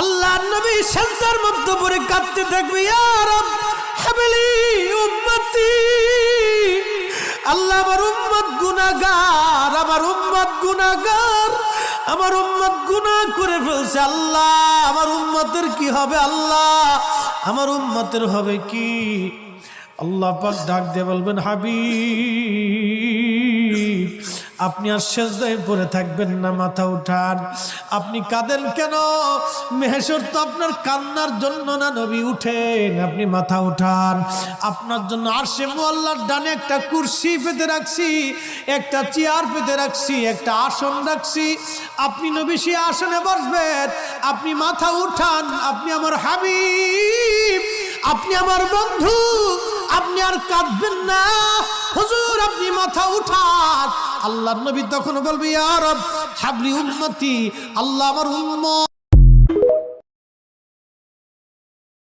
আল্লাহ নবী সেজদার মধ্যে পড়ে কাঁদতে থাকবে, ইয়া রব হাবলি উম্মতি। আল্লাহ আমার উম্মত গুনাহগার, আমার উম্মত গুনাহগার, আমার উম্মত গুনাহ করে ফেলছে। আল্লাহ আমার উম্মতের কি হবে? আল্লাহ আমার উম্মতের হবে কি? আল্লাহ পাক ডাক দিয়ে বলবেন, হাবিব আপনি আর সেজদায় পড়ে থাকবেন না, মাথা উঠান। আপনি কাঁদেন কেন? মেহেশর তো আপনার কান্নার জন্য না নবী, উঠেন, আপনি মাথা উঠান। আপনার জন্য আরশে মুআল্লার ডানে একটা কুরসি পেতে রাখছি, একটা চেয়ার পেতে রাখছি, একটা আসন রাখছি। আপনি নবী সেই আসনে বসবেন। আপনি মাথা উঠান, আপনি আমার হাবিব, আপনি আমার বন্ধু, আপনি আর কাঁদবেন না। হুজুর আপনি মাথা উঠান। আল্লাহর নবী তখন বলবে, ইয়া রব হাবলি উম্মতি, আল্লাহ আমার উম্মত